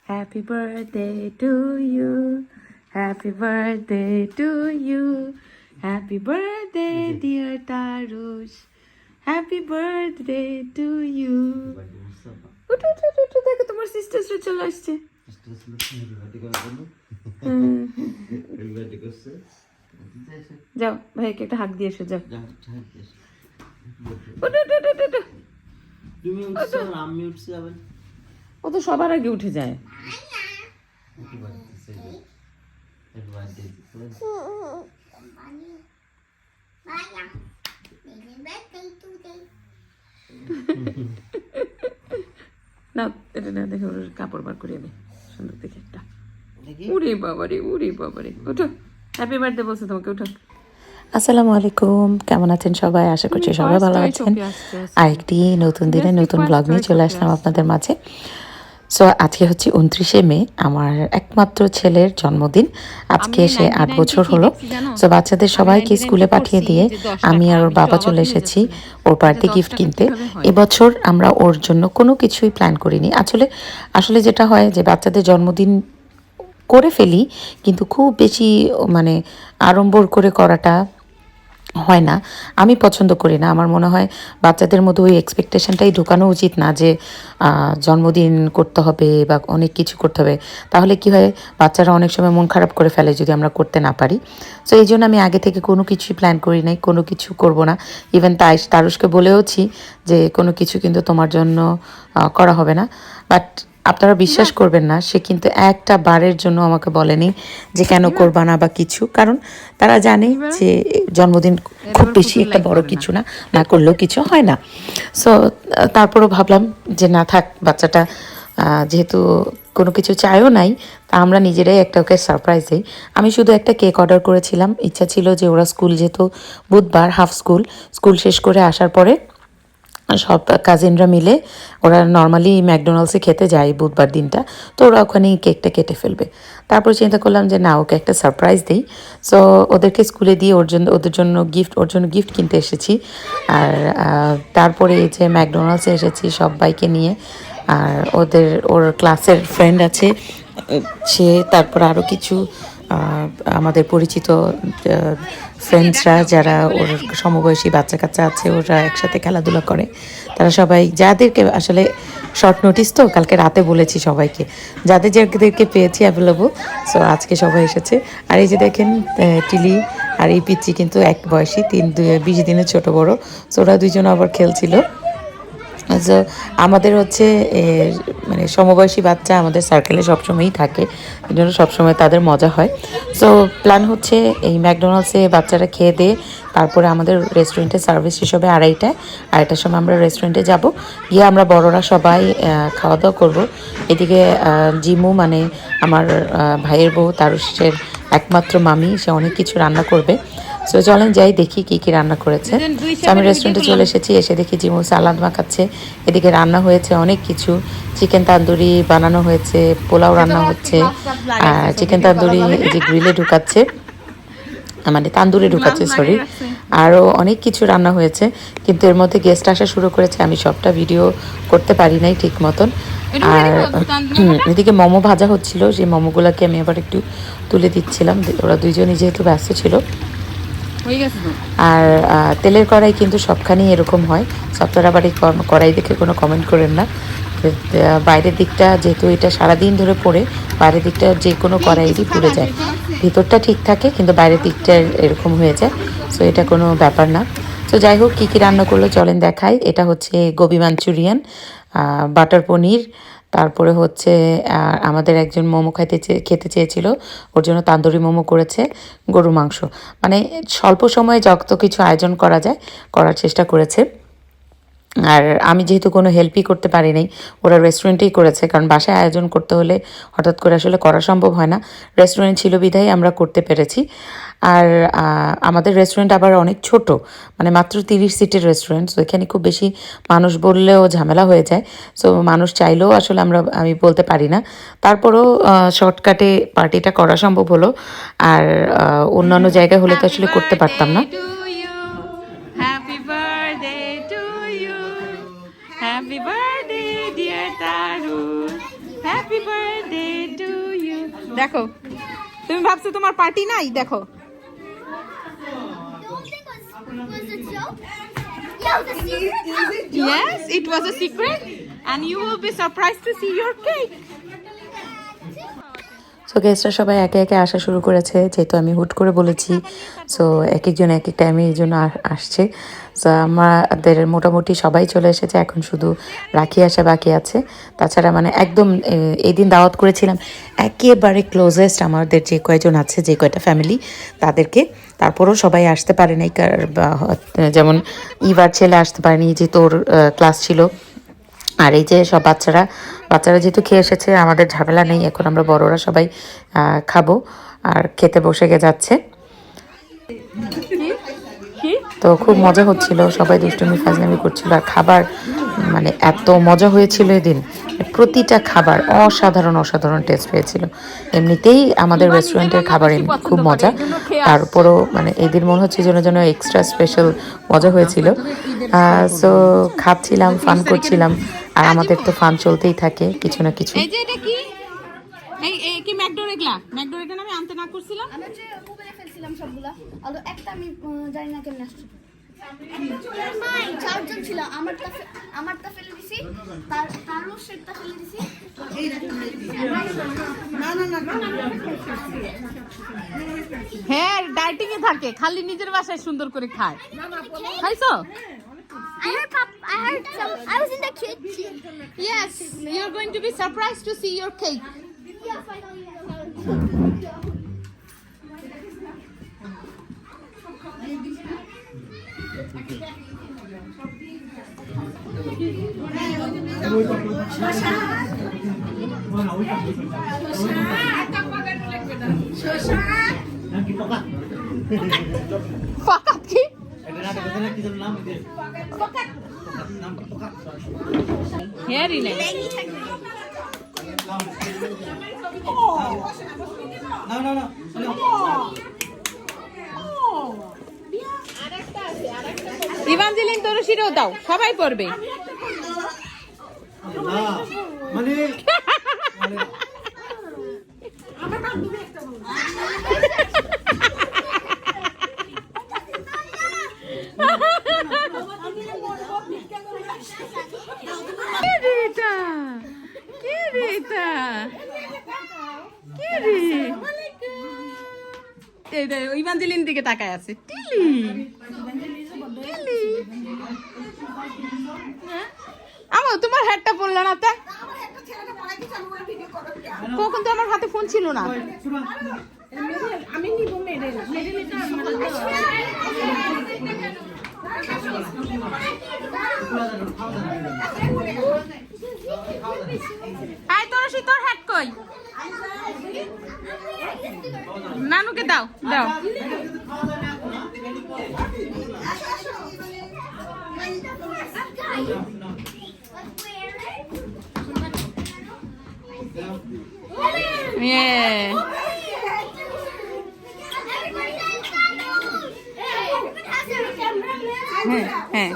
Happy birthday to you. Happy birthday to you. Happy birthday, dear Tarush. Happy birthday to you. উঠো উঠো উঠো, উঠো, দেখো তোমার সিস্টার্সরা চলে আসছে। যাও ভাইকে একটা হাত দিয়ে এসো, যাও। ও তো সবার আগে উঠে যায়। না এটা না, দেখো কাপড় বার করে আমি সুন্দর দেখে একটা। উরে বাবারে, উরে বাবারে, ওঠো। হ্যাপি বার্থডে বলছে তোমাকে, ওঠো। আসসালামু আলাইকুম, কেমন আছেন সবাই? আশা করছি সবাই ভালো আছেন। আরেকটি নতুন দিনে নতুন ব্লগ নিয়ে চলে আসলাম আপনাদের মাঝে। সো আজকে হচ্ছে 29শে মে, আমার একমাত্র ছেলের জন্মদিন। আজকে সে 8 বছর হলো। সো বাচ্চাদের সবাইকে স্কুলে পাঠিয়ে দিয়ে আমি আর ওর বাবা চলে এসেছি ওর বার্থডে গিফট কিনতে। এবছর আমরা ওর জন্য কোনো কিছুই প্ল্যান করিনি। আসলে যেটা হয় যে বাচ্চাদের জন্মদিন করে ফেলি, কিন্তু খুব বেশি মানে আড়ম্বর করে করাটা হয় না, আমি পছন্দ করি না। আমার মনে হয় বাচ্চাদের মধ্যে ওই এক্সপেকটেশনটাই ঢোকানো উচিত না যে জন্মদিন করতে হবে বা অনেক কিছু করতে হবে। তাহলে কি হয়, বাচ্চারা অনেক সময় মন খারাপ করে ফেলে যদি আমরা করতে না পারি। সো এই জন্য আমি আগে থেকে কোনো কিছুই প্ল্যান করি নাই, কোনো কিছু করব না। ইভেন তারুষকে বলেওছি যে কোনো কিছু কিন্তু তোমার জন্য করা হবে না। বাট আপনারা বিশ্বাস করবেন না, সে কিন্তু একটা বারের জন্য আমাকে বলেনি যে কেন করবা না বা কিছু, কারণ তারা জানে যে জন্মদিন খুব বেশি একটা বড় কিছু না, না করলেও কিছু হয় না। সো তারপরও ভাবলাম যে না থাক, বাচ্চাটা যেহেতু কোনো কিছু চাইও নাই, তা আমরা নিজেরাই একটা ওকে সারপ্রাইজ দিই। আমি শুধু একটা কেক অর্ডার করেছিলাম, ইচ্ছা ছিল যে ওরা স্কুল যেহেতু বুধবার হাফ স্কুল শেষ করে আসার পরে সব কাজিনরা মিলে, ওরা নর্মালি ম্যাকডোনাল্ডসে খেতে যায় বুধবার দিনটা, তো ওরা ওখানেই কেকটা কেটে ফেলবে। তারপর চিন্তা করলাম যে না, ওকে একটা সারপ্রাইজ দিই। সো ওদেরকে স্কুলে দিয়ে ওদের জন্য গিফট কিনতে এসেছি। আর তারপরে এই যে ম্যাকডোনাল্ডসে এসেছি সবাইকে নিয়ে। আর ওর ক্লাসের ফ্রেন্ড আছে সে, তারপর আরও কিছু আমাদের পরিচিত ফ্রেন্ডসরা যারা ওর সমবয়সী বাচ্চা কাচ্চা আছে, ওরা একসাথে খেলাধুলা করে, তারা সবাই, যাদেরকে আসলে শর্ট নোটিস তো কালকে রাতে বলেছি সবাইকে, যাদেরকে পেয়েছি অ্যাভেলেবল। সো আজকে সবাই এসেছে। আর এই যে দেখেন টিলি আর এই পিচ্চি কিন্তু এক বয়সী, 20 দিনের ছোট বড়। সো ওরা দুইজন আবার খেলছিল। সো আমাদের হচ্ছে মানে সমবয়সী বাচ্চা আমাদের সার্কেলে সবসময়ই থাকে, এই জন্য সবসময় তাদের মজা হয়। সো প্ল্যান হচ্ছে এই ম্যাকডোনাল্ডসে বাচ্চারা খেয়ে দিয়ে তারপরে আমাদের রেস্টুরেন্টে সার্ভিস হিসেবে 2:30টার সময় আমরা রেস্টুরেন্টে যাব, গিয়ে আমরা বড়রা সবাই খাওয়া দাওয়া করবো। এদিকে জিমু মানে আমার ভাইয়ের বউ, তারুষের একমাত্র মামি, সে অনেক কিছু রান্না করবে। সো চলেন যাই দেখি কি কি রান্না করেছে। আমি রেস্টুরেন্টে চলে এসেছি, এসে দেখি জিমু সালাদ মাখাচ্ছে। এদিকে রান্না হয়েছে অনেক কিছু, চিকেন তান্দুরি বানানো হয়েছে, পোলাও রান্না হচ্ছে, আর চিকেন তান্দুরি এই যে গ্রিলে ঢুকাচ্ছে, মানে তান্দুরে ঢুকাচ্ছে সরি। আরও অনেক কিছু রান্না হয়েছে, কিন্তু এর মধ্যে গেস্ট আসা শুরু করেছে, আমি সবটা ভিডিও করতে পারি নাই ঠিক মতন। আর এদিকে মোমো ভাজা হচ্ছিল, সেই মোমোগুলোকে আমি আবার একটু তুলে দিচ্ছিলাম, ওরা দুইজনই যেহেতু ব্যস্ত ছিল। আর তেলের কড়াই কিন্তু সবখানেই এরকম হয়, সবটার আবার এই কড়াই দেখে কোনো কমেন্ট করেন না। বাইরের দিকটা যেহেতু এটা সারাদিন ধরে পড়ে, বাইরের দিকটা যে কোনো কড়াইয়েরই পুড়ে যায়, ভিতরটা ঠিক থাকে কিন্তু বাইরের দিকটা এরকম হয়ে যায়। সো এটা কোনো ব্যাপার না। তো যাই হোক, কী কী রান্না করলো চলেন দেখাই। এটা হচ্ছে গোবি মাঞ্চুরিয়ান, বাটার পনির, তারপরে হচ্ছে আমাদের একজন মোমো খেতে চেয়েছিল, ওর জন্য তান্দুরি মোমো করেছে, গরু মাংস, মানে স্বল্প সময়ে যত কিছু আয়োজন করা যায় করার চেষ্টা করেছে। আর আমি যেহেতু কোনো হেল্পই করতে পারি নাই, ওরা রেস্টুরেন্টেই করেছে, কারণ বাসায় আয়োজন করতে হলে হঠাৎ করে আসলে করা সম্ভব হয় না। রেস্টুরেন্ট ছিল বিধায় আমরা করতে পেরেছি। আর আমাদের রেস্টুরেন্ট আবার অনেক ছোট, মানে মাত্র 30 সিটের রেস্টুরেন্ট। সো এখানে খুব বেশি মানুষ বললেও ঝামেলা হয়ে যায়। সো মানুষ চাইলেও আসলে আমি বলতে পারি না। তারপরেও শর্টকাটে পার্টিটা করা সম্ভব হলো। আর অন্যান্য জায়গায় হলে তো আসলে করতে পারতাম না। Happy birthday, dear Tarush. Happy birthday to you. দেখো তুমি ভাবছো তোমার পার্টি নাই, দেখো yes it was a secret and you will be surprised to see your cake. So গেস্টরা সবাই একে একে আসা শুরু করেছে, যেহেতু আমি হুট করে বলেছি। সো এক একজন এক এক টাইমে এই জন্য আসছে। সো আমাদের মোটামুটি সবাই চলে এসেছে, এখন শুধু রাখি আসা বাকি আছে। তাছাড়া মানে একদম এই দিন দাওয়াত করেছিলাম একেবারে ক্লোজেস্ট আমাদের যে কয়জন আছে, যে কয়টা ফ্যামিলি তাদেরকে। তারপরেও সবাই আসতে পারেনি, যেমন ইভার ছেলে আসতে পারেনি, যে তোর ক্লাস ছিল। আর এই যে সব বাচ্চারা যেহেতু খেয়ে এসেছে, আমাদের ঝামেলা নেই, এখন আমরা বড়রা সবাই খাবো আর খেতে বসে যাচ্ছে। তো খুব মজা হচ্ছিল, সবাই দুষ্টুমি ফাজলামি করছিল, আর খাবার মানে এত মজা হয়েছিল এদিন, প্রতিটা খাবার অসাধারণ টেস্ট হয়েছিল। এমনিতেই আমাদের রেস্টুরেন্টের খাবার খুব মজা, তারপরও মানে এদিন মনে হচ্ছে যেন এক্সট্রা স্পেশাল মজা হয়েছিল। সো খাচ্ছিলাম, ফান করছিলাম, আর আমাদের তো ফান চলতেই থাকে কিছু না কিছু। এই যে এটা কি কি ম্যাকডোরেগলা আমি আনতে না করছিলাম, আমি হচ্ছে মোবাইলে ফেলছিলাম সবগুলা, আর একটা আমি জানি না কেমনে আসছে। চারজন ছিল, আমারটা ফেলে দিছি, তারও সেটটা ফেলে দিছি। হ্যাঁ ডায়েটিং এ থাকে, খালি নিজের বাসায় সুন্দর করে খায়। খাইছো? I heard some. I was in the kitchen. Yes, you're going to be surprised to see your cake. Yes, I know. Fakat ki? Here in it. No. ইভাঞ্জেলিন তরুশিরও দাও, সবাই পড়বে। মানে ইভাঞ্জেলিন দিকে তাকায় আছে। টিলি আমা তোমার হেডটা পড়লো না তা? কখন তো আমার হাতে ফোন ছিল না। আমি নিব মেডেল। আয় তরশি, তোর হেড কই? নানুকে দাও। Yeah. হ্যাঁ।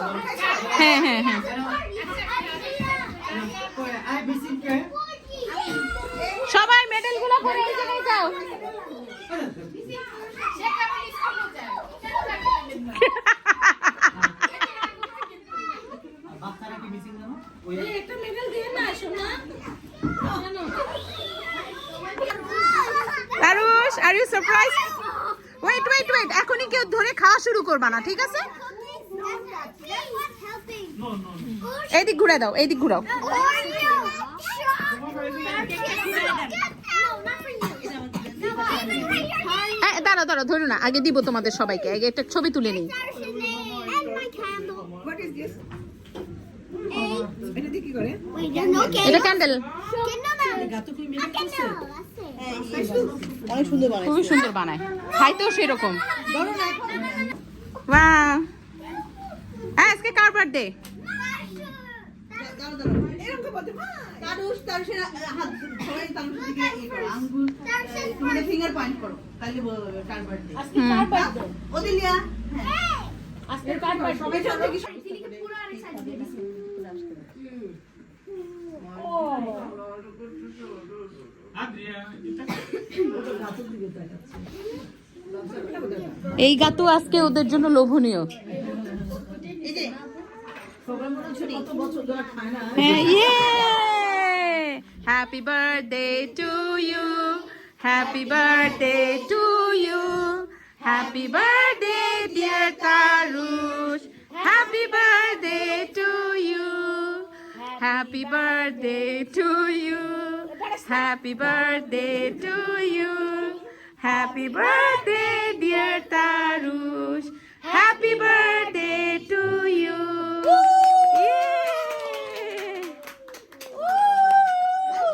সবাই মেডেল গুলো পরে এই জায়গায় যাও। Tarush, are you surprised? Wait. এখনই কেউ ধরে খাওয়া শুরু করবা না, ঠিক আছে? এইদিক ঘুরে দাও, এইদিক ঘুরাও। দাঁড়াও ধরো না, আগে দিব তোমাদের সবাইকে, আগে একটা ছবি তুলে নিই। এটা ক্যান্ডেল, খুবই সুন্দর বানায়, খাইতেও সেরকম। আজকে কার বার্থডে? এই গাতু আজকে ওদের জন্য লোভনীয়। Happy birthday to you, happy birthday to you, happy birthday dear Tarush, happy birthday to you, happy birthday to you, happy birthday to you, happy birthday dear Tarush, happy birthday to you.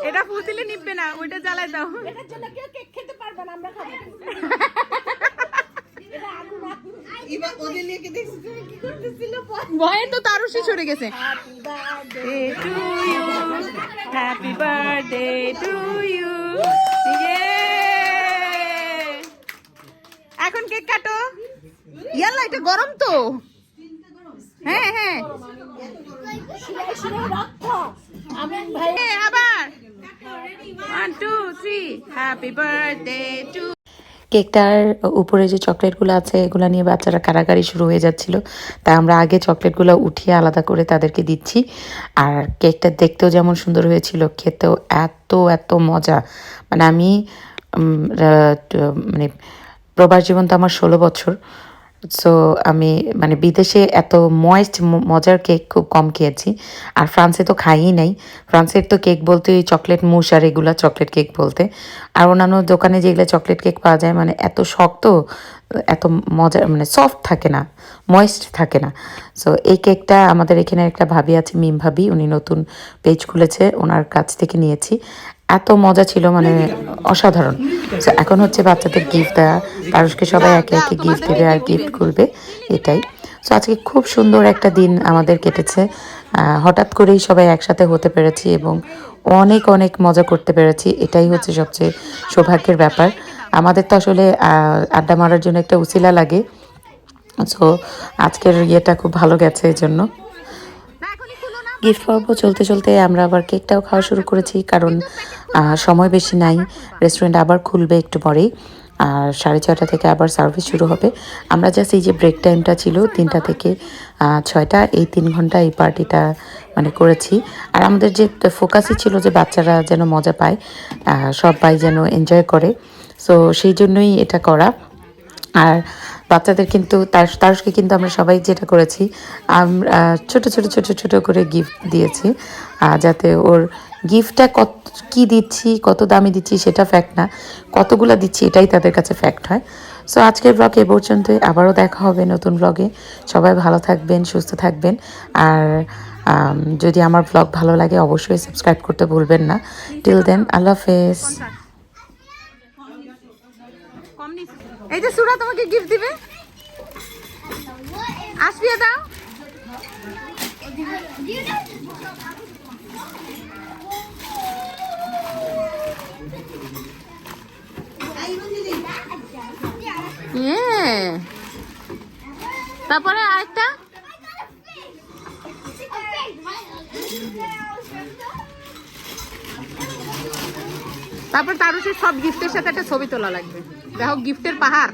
এটা ফুটিলে নিবে না, ওইটা জ্বালাই দাও। এটার জন্য কেউ কেক খেতে পারবে না, আমরা খাবো। ভয়ে তো তারুষি সরে গেছে। To you, happy birthday to you. এখন কেক কাটো। ইয়াল্লা, এটা গরম তো। হ্যাঁ হ্যাঁ, আবার 1 2 3 হ্যাপি বার্থডে টু। কেকটার উপরে যে চকলেটগুলো আছে এগুলো নিয়ে বাচ্চারা কারাকারি শুরু হয়ে যাচ্ছিল, তাই আমরা আগে চকলেটগুলো উঠিয়ে আলাদা করে তাদেরকে দিচ্ছি। আর কেকটা দেখতেও যেমন সুন্দর হয়েছিল, খেতেও এত এত মজা। মানে আমি মানে প্রবাস জীবন তো আমার 16 বছর। সো আমি মানে বিদেশে এত ময়েস্ট মজার কেক খুব কম খেয়েছি। আর ফ্রান্সে তো খাইই নাই। ফ্রান্সের তো কেক বলতে ওই চকলেট মুশ আর এগুলা চকলেট কেক বলতে। আর অন্যান্য দোকানে যেগুলো চকলেট কেক পাওয়া যায় মানে এত শক্ত, এত মজার, মানে সফট থাকে না, ময়েস্ট থাকে না। সো এই কেকটা আমাদের এখানে একটা ভাবি আছে, মিম ভাবি, উনি নতুন পেজ খুলেছে, ওনার কাছ থেকে নিয়েছি। এত মজা ছিল, মানে অসাধারণ। সো এখন হচ্ছে বাচ্চাদের গিফট দেওয়া, তারুষকে সবাই একে একে গিফট দেবে আর গিফট করবে, এটাই। সো আজকে খুব সুন্দর একটা দিন আমাদের কেটেছে। হঠাৎ করেই সবাই একসাথে হতে পেরেছি এবং অনেক অনেক মজা করতে পেরেছি, এটাই হচ্ছে সবচেয়ে সৌভাগ্যের ব্যাপার। আমাদের তো আসলে আড্ডা মারার জন্য একটা উছিলা লাগে। সো আজকের ইয়েটা খুব ভালো গেছে এই জন্য। গিফট পর্ব চলতে চলতে আমরা আবার কেকটাও খাওয়া শুরু করেছি, কারণ সময় বেশি নাই। রেস্টুরেন্ট আবার খুলবে একটু পরেই, আর 6:30 থেকে আবার সার্ভিস শুরু হবে। আমরা জাস্ট এই যে ব্রেক টাইমটা ছিল 3টা থেকে 6টা, এই 3 ঘন্টা এই পার্টিটা মানে করেছি। আর আমাদের যে ফোকাসই ছিল যে বাচ্চারা যেন মজা পায়, সবাই যেন এনজয় করে। সো সেই জন্যই এটা করা। আর বাচ্চাদের কিন্তু তারুষকে কিন্তু আমরা সবাই যেটা করেছি, আমরা ছোট ছোট ছোট ছোট করে গিফট দিয়েছি, যাতে ওর গিফটটা কী দিচ্ছি, কত দামি দিচ্ছি সেটা ফ্যাক্ট না, কতগুলো দিচ্ছি এটাই তাদের কাছে ফ্যাক্ট হয়। সো আজকের ব্লগ এ পর্যন্তই, আবারও দেখা হবে নতুন ব্লগে। সবাই ভালো থাকবেন, সুস্থ থাকবেন। আর যদি আমার ব্লগ ভালো লাগে অবশ্যই সাবস্ক্রাইব করতে ভুলবেন না। টিল দেন, আল্লাহ হাফেজ। এই যে সুরা তোমাকে গিফট দিবে, আসবিয়া দাও। তারপরে আরেকটা, তারপর তারুষের সব গিফটের সাথে একটা ছবি তোলা লাগবে। দেখো গিফটের পাহাড়।